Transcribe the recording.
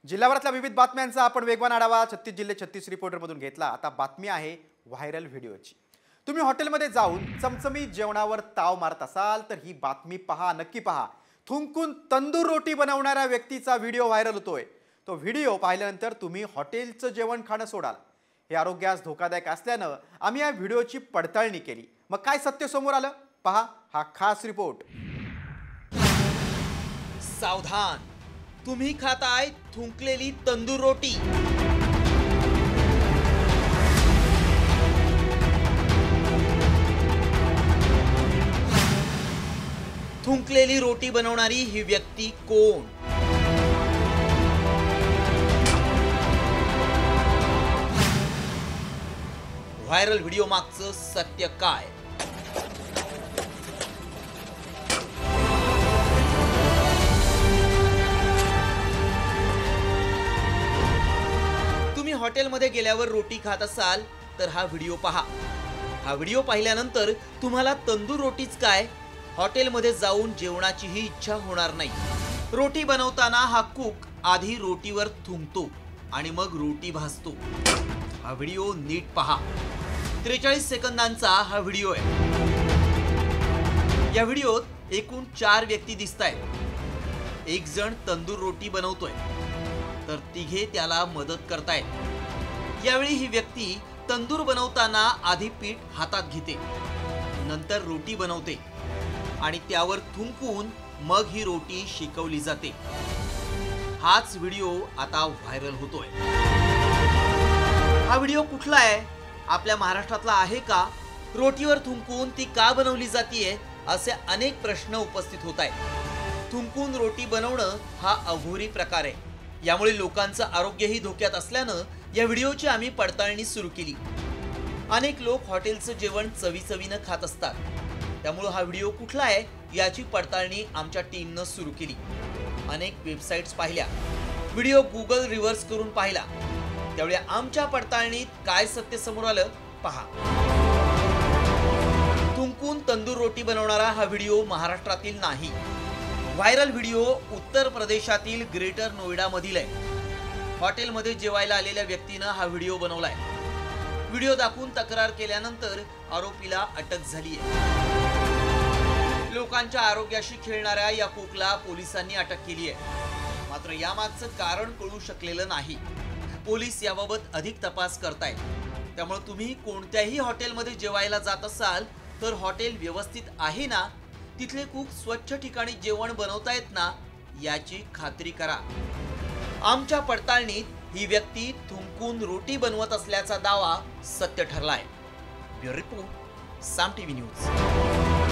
जिल्ह्याभरातल्या विविध बातम्यांचा आपण वेगवान आढावा 36 जिल्हे 36 रिपोर्टरमधून घेतला। आता बातमी आहे व्हायरल व्हिडिओची। तुम्ही हॉटेलमध्ये जाऊन चमचमीत जेवणावर ताव मारत असाल तर ही बातमी पहा, नक्की पहा। थुंकून तंदूर रोटी बनवणाऱ्या व्यक्तीचा व्हिडिओ व्हायरल होतोय। तो व्हिडिओ पाहिल्यानंतर तुम्ही हॉटेलचं जेवण खाणं सोडाल। हे आरोग्यास धोकादायक असल्यानं आम्ही या व्हिडिओची पडताळणी केली। मग काय सत्य समोर आलं पहा हा खास रिपोर्ट। सावधान, तुम्ही खाताय थुंकलेली तंदूर रोटी। थुंकलेली रोटी बनवणारी ही व्यक्ती कोण? व्हायरल व्हिडिओ मागचं सत्य काय? तुम्ही हॉटेलमध्ये गेल्यावर रोटी खात असाल तर हा व्हिडिओ पहा। हा व्हिडिओ पाहिल्यानंतर तुम्हाला तंदूर रोटीच काय, हॉटेलमध्ये जाऊन जेवणाचीही इच्छा होणार नाही। रोटी बनवताना हा कुक आधी रोटीवर थुंकतो आणि मग रोटी भाजतो। हा व्हिडिओ नीट पहा। 43 सेकंदांचा हा व्हिडिओ आहे। या व्हिडिओत एकूण 4 व्यक्ती दिसतायत। एक जण तंदूर रोटी बनवतोय तर तिघे त्याला मदत करतायत। यावेळी ही व्यक्ती तंदूर बनवताना आधी पीठ हातात घेते, नंतर रोटी बनवते आणि त्यावर थुंकून मग ही रोटी शेकवली जाते। हाच व्हिडिओ आता व्हायरल होतोय। हा व्हिडिओ कुठला आहे? आपल्या महाराष्ट्रातला आहे का? रोटीवर थुंकून ती का बनवली जातीये असे अनेक प्रश्न उपस्थित होत आहेत। थुंकून रोटी बनवणं हा अघोरी प्रकार आहे। यामुळे लोकांचं आरोग्यही धोक्यात असल्यानं या व्हिडिओची आम्ही पडताळणी सुरू केली। अनेक लोक हॉटेलचं जेवण चवीचवीनं खात असतात, त्यामुळे हा व्हिडिओ कुठला आहे याची पडताळणी आमच्या टीमनं सुरू केली। अनेक वेबसाईट्स पाहिल्या, व्हिडिओ गुगल रिव्हर्स करून पाहिला, त्यामुळे आमच्या पडताळणीत काय सत्य समोर आलं पहा। थुंकून तंदूर रोटी बनवणारा हा व्हिडिओ महाराष्ट्रातील नाही। व्हायरल व्हिडिओ उत्तर प्रदेशातील ग्रेटर नोएडा मधील आहे। हॉटेलमध्ये जेवायला आलेल्या व्यक्तीनं हा व्हिडिओ बनवलाय। व्हिडिओ दाखवून तक्रार केल्यानंतर आरोपीला अटक झाली आहे। लोकांच्या आरोग्याशी खेळणाऱ्या या कुकला पोलिसांनी अटक केली आहे। मात्र यामागचं कारण कळू शकलेलं नाही। पोलीस याबाबत अधिक तपास करतायत। त्यामुळे तुम्ही कोणत्याही हॉटेलमध्ये जेवायला जात असाल तर हॉटेल व्यवस्थित आहे ना, तिथले कुक स्वच्छ ठिकाणी जेवण बनवतायत ना याची खात्री करा। आमच्या पडताळणीत ही व्यक्ती थुंकून रोटी बनवत असल्याचा दावा सत्य ठरलाय। ब्युरो रिपोर्ट, साम टीव्ही न्यूज।